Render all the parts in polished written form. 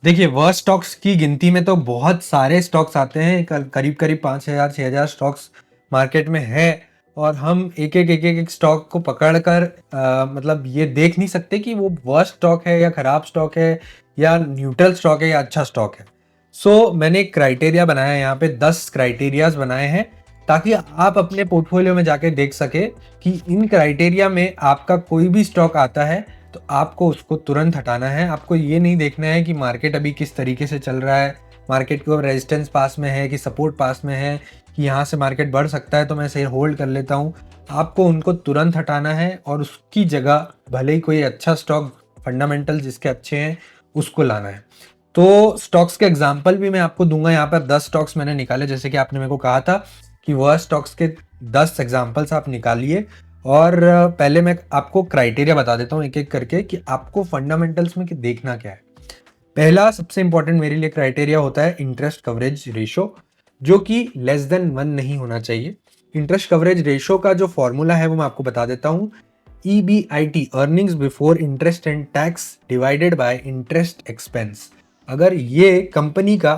देखिए, worst stocks की गिनती में तो बहुत सारे स्टॉक्स आते हैं, करीब करीब 5,000 6,000 स्टॉक्स मार्केट में है। और हम एक एक स्टॉक को पकड़कर मतलब ये देख नहीं सकते कि वो वर्स्ट स्टॉक है या खराब स्टॉक है या न्यूट्रल स्टॉक है या अच्छा स्टॉक है। मैंने एक क्राइटेरिया बनाया है, यहाँ पे 10 क्राइटेरियाज बनाए हैं ताकि आप अपने पोर्टफोलियो में जाके देख सके कि इन क्राइटेरिया में आपका कोई भी स्टॉक आता है तो आपको उसको तुरंत हटाना है। आपको ये नहीं देखना है कि मार्केट अभी किस तरीके से चल रहा है, मार्केट को रेजिस्टेंस पास में है कि सपोर्ट पास में है, कि यहाँ से मार्केट बढ़ सकता है तो मैं इसे होल्ड कर लेता हूँ। आपको उनको तुरंत हटाना है और उसकी जगह भले ही कोई अच्छा स्टॉक, फंडामेंटल जिसके अच्छे हैं, उसको लाना है। तो स्टॉक्स के एग्जाम्पल भी मैं आपको दूंगा। यहाँ पर 10 स्टॉक्स मैंने निकाले, जैसे कि आपने मेरे को कहा था कि वह स्टॉक्स के 10 एग्जाम्पल्स आप निकालिए। और पहले मैं आपको क्राइटेरिया बता देता हूँ एक एक करके कि आपको फंडामेंटल्स में कि देखना क्या है। पहला सबसे इंपॉर्टेंट मेरे लिए क्राइटेरिया होता है इंटरेस्ट कवरेज रेशो, जो कि लेस देन 1 नहीं होना चाहिए। इंटरेस्ट कवरेज रेशो का जो फॉर्मूला है वो मैं आपको बता देता हूँ। EBIT, earnings before interest and tax divided by interest expense. अगर ये कंपनी का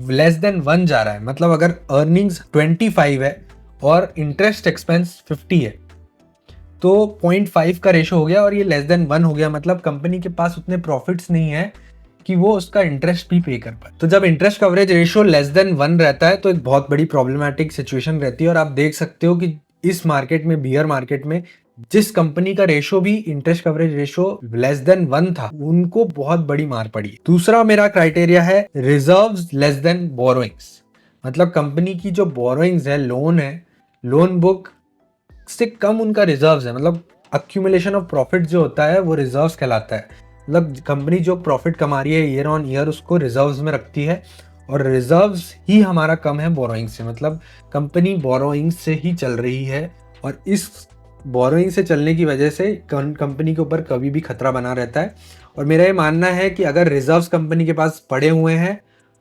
लेस देन 1 जा रहा है, मतलब अगर अर्निंग्स 25 है और इंटरेस्ट एक्सपेंस 50 है, तो 0.5 का रेशो हो गया और ये लेस देन 1 हो गया, मतलब कंपनी के पास उतने प्रॉफिट्स नहीं है कि वो उसका इंटरेस्ट भी पे कर पाए। तो जब interest coverage ratio less than 1 रहता है तो एक बहुत बड़ी प्रॉब्लमेटिक सिचुएशन रहती है। और आप देख सकते हो कि इस मार्केट में, बियर मार्केट में, जिस कंपनी का रेशो भी interest coverage ratio less than 1 था, उनको बहुत बड़ी मार पड़ी। दूसरा मेरा क्राइटेरिया है रिजर्व्स लेस देन बोरोइंग्स। मतलब कंपनी की जो बोरोइंग्स है, लोन है, लोन बुक से कम उनका रिजर्व्स है। मतलब अक्यूमुलेशन ऑफ प्रॉफिट जो होता है वो रिजर्व्स कहलाता है। मतलब कंपनी जो प्रॉफिट कमा रही है ईयर ऑन ईयर, उसको रिजर्व्स में रखती है, और रिजर्व्स ही हमारा कम है बोरोइंग से। मतलब कंपनी बोरोइंग से ही चल रही है और इस बोरोइंग से चलने की वजह से कंपनी के ऊपर कभी भी खतरा बना रहता है। और मेरा ये मानना है कि अगर रिजर्व्स कंपनी के पास पड़े हुए हैं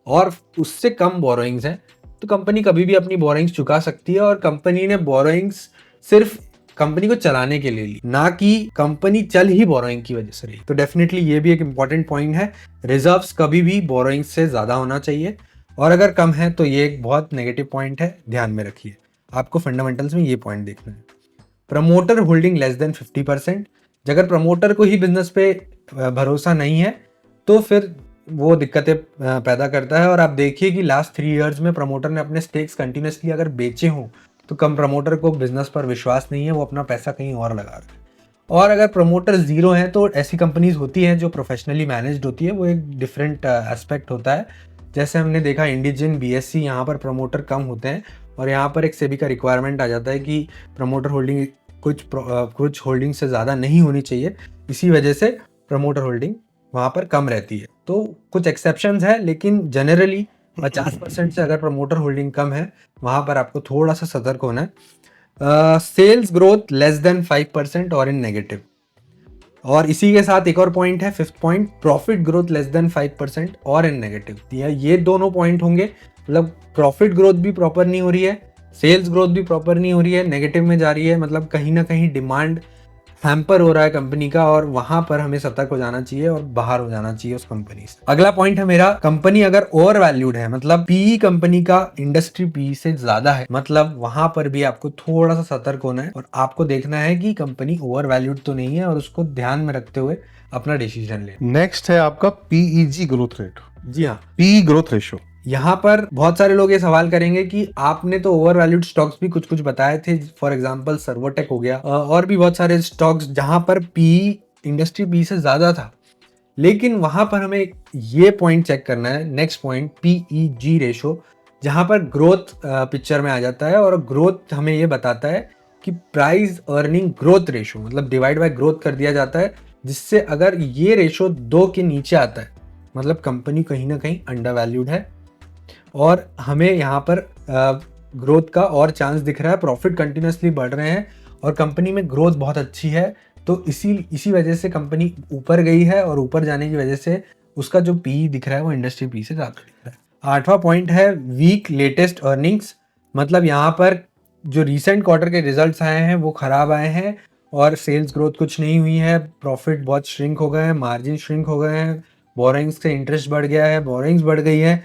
और उससे कम बोरोइंग्स हैं, तो कंपनी कभी भी अपनी बोरोइंग्स चुका सकती है। और कंपनी ने बोरोइंग्स सिर्फ कंपनी को चलाने के लिए ली, ना कि कंपनी चल ही बोरोइंग की वजह से रही। तो डेफिनेटली ये भी एक इंपॉर्टेंट पॉइंट है, रिजर्व्स कभी भी बोरोइंग से ज्यादा होना चाहिए, और अगर कम है तो ये एक बहुत नेगेटिव पॉइंट है, ध्यान में रखिए। आपको फंडामेंटल्स में ये पॉइंट देखना है। Promoter holding less than 50%। अगर प्रमोटर को ही बिजनेस पे भरोसा नहीं है तो फिर वो दिक्कतें पैदा करता है। और आप देखिए कि लास्ट 3 इयर्स में प्रमोटर ने अपने स्टेक्स कंटिन्यूसली अगर बेचे हों तो कम प्रमोटर को बिजनेस पर विश्वास नहीं है, वो अपना पैसा कहीं और लगा रहा है। और अगर प्रमोटर जीरो हैं तो ऐसी कंपनीज होती हैं जो प्रोफेशनली मैनेज्ड होती है, वो एक डिफरेंट एस्पेक्ट होता है। जैसे हमने देखा इंडिजिन, BSC, यहाँ पर प्रमोटर कम होते हैं और यहाँ पर एक सेबी का रिक्वायरमेंट आ जाता है कि प्रमोटर होल्डिंग कुछ होल्डिंग से ज़्यादा नहीं होनी चाहिए। इसी वजह से प्रमोटर होल्डिंग वहाँ पर कम रहती है। तो कुछ एक्सेप्शंस है, लेकिन जनरली 50% से अगर प्रमोटर होल्डिंग कम है, वहाँ पर आपको थोड़ा सा सतर्क होना है। सेल्स ग्रोथ लेस देन 5% और इन नेगेटिव। और इसी के साथ एक और पॉइंट है, 5th point, profit growth less than 5% और इन नेगेटिव। ये दोनों पॉइंट होंगे, मतलब प्रॉफिट ग्रोथ भी प्रॉपर नहीं हो रही है, सेल्स ग्रोथ भी प्रॉपर नहीं हो रही है, नेगेटिव में जा रही है, मतलब कहीं ना कहीं डिमांड हैम्पर हो रहा है कंपनी का, और वहां पर हमें सतर्क हो जाना चाहिए और बाहर हो जाना चाहिए उस कंपनी से। अगला पॉइंट है मेरा, कंपनी अगर ओवर वैल्यूड है, मतलब PE कंपनी का इंडस्ट्री PE से ज्यादा है, मतलब वहां पर भी आपको थोड़ा सा सतर्क होना है और आपको देखना है कि कंपनी ओवर वैल्यूड तो नहीं है, और उसको ध्यान में रखते हुए अपना डिसीजन ले। नेक्स्ट है आपका PEG ग्रोथ रेट। जी हाँ, PE ग्रोथ रेशो। यहाँ पर बहुत सारे लोग ये सवाल करेंगे कि आपने तो ओवर वैल्यूड स्टॉक्स भी कुछ कुछ बताए थे, फॉर एग्जांपल सर्वोटेक हो गया, और भी बहुत सारे स्टॉक्स जहां पर PE इंडस्ट्री PE से ज्यादा था, लेकिन वहां पर हमें ये पॉइंट चेक करना है, नेक्स्ट पॉइंट, PEG रेशो, जहां पर ग्रोथ पिक्चर में आ जाता है। और ग्रोथ हमें ये बताता है कि प्राइस अर्निंग ग्रोथ रेशो, मतलब डिवाइड बाय ग्रोथ कर दिया जाता है, जिससे अगर ये रेशो 2 के नीचे आता है, मतलब कंपनी कहीं ना कहीं अंडर वैल्यूड है और हमें यहाँ पर ग्रोथ का और चांस दिख रहा है, प्रॉफिट कंटिन्यूसली बढ़ रहे हैं और कंपनी में ग्रोथ बहुत अच्छी है। तो इसी वजह से कंपनी ऊपर गई है, और ऊपर जाने की वजह से उसका जो PE दिख रहा है वो इंडस्ट्री PE से ज़्यादा दिख रहा है। 8वां पॉइंट है वीक लेटेस्ट अर्निंग्स। मतलब यहाँ पर जो रिसेंट क्वार्टर के रिजल्ट्स आए हैं वो खराब आए हैं और सेल्स ग्रोथ कुछ नहीं हुई है, प्रॉफिट बहुत श्रिंक हो गए हैं, मार्जिन श्रिंक हो गए हैं, बोरोइंग्स से इंटरेस्ट बढ़ गया है, बोरोइंग्स बढ़ गई है।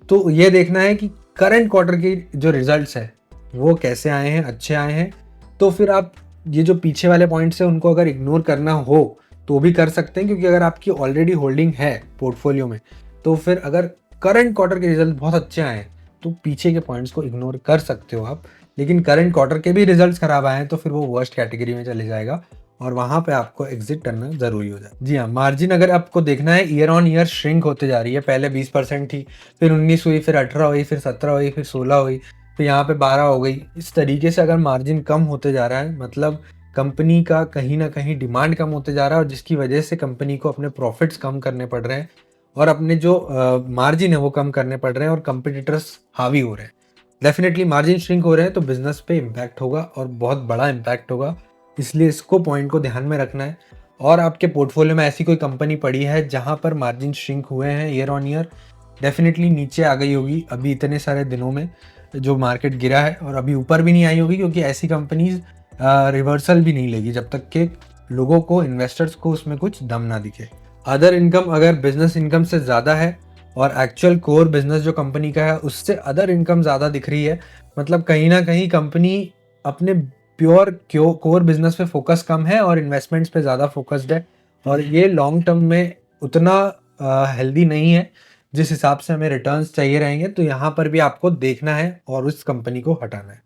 तो ये देखना है कि करंट क्वार्टर की जो रिजल्ट्स है वो कैसे आए हैं, अच्छे आए हैं। तो फिर आप ये जो पीछे वाले पॉइंट्स है उनको अगर इग्नोर करना हो तो भी कर सकते हैं, क्योंकि अगर आपकी ऑलरेडी होल्डिंग है पोर्टफोलियो में तो फिर अगर करंट क्वार्टर के रिजल्ट बहुत अच्छे आए हैं तो पीछे के पॉइंट्स को इग्नोर कर सकते हो आप। लेकिन करंट क्वार्टर के भी रिजल्ट्स खराब आए हैं तो फिर वो वर्स्ट कैटेगरी में चले जाएगा और वहाँ पे आपको एग्जिट करना ज़रूरी हो जाए। जी हाँ, मार्जिन अगर आपको देखना है ईयर ऑन ईयर श्रिंक होते जा रही है। पहले 20% थी, फिर 19 हुई, फिर 18 हुई, फिर 17 हुई, फिर 16 हुई, फिर यहाँ पे 12 हो गई। इस तरीके से अगर मार्जिन कम होते जा रहा है मतलब कंपनी का कहीं ना कहीं डिमांड कम होते जा रहा है और जिसकी वजह से कंपनी को अपने प्रॉफिट्स कम करने पड़ रहे हैं और अपने जो मार्जिन है वो कम करने पड़ रहे हैं और कंपिटिटर्स हावी हो रहे हैं। डेफिनेटली मार्जिन श्रिंक हो रहे हैं तो बिजनेस पे इम्पैक्ट होगा और बहुत बड़ा इम्पैक्ट होगा। इसलिए इसको पॉइंट को ध्यान में रखना है। और आपके पोर्टफोलियो में ऐसी कोई कंपनी पड़ी है जहां पर मार्जिन श्रिंक हुए हैं ईयर ऑन ईयर, डेफिनेटली नीचे आ गई होगी अभी इतने सारे दिनों में जो मार्केट गिरा है, और अभी ऊपर भी नहीं आई होगी, क्योंकि ऐसी कंपनीज रिवर्सल भी नहीं लेगी जब तक कि लोगों को, इन्वेस्टर्स को उसमें कुछ दम ना दिखे। अदर इनकम अगर बिजनेस इनकम से ज़्यादा है और एक्चुअल कोर बिजनेस जो कंपनी का है उससे अदर इनकम ज़्यादा दिख रही है, मतलब कहीं ना कहीं कंपनी अपने प्योर कोर बिजनेस पे फोकस कम है और इन्वेस्टमेंट्स पे ज़्यादा फोकस्ड है, और ये लॉन्ग टर्म में उतना हेल्दी नहीं है जिस हिसाब से हमें रिटर्न्स चाहिए रहेंगे। तो यहाँ पर भी आपको देखना है और उस कंपनी को हटाना है।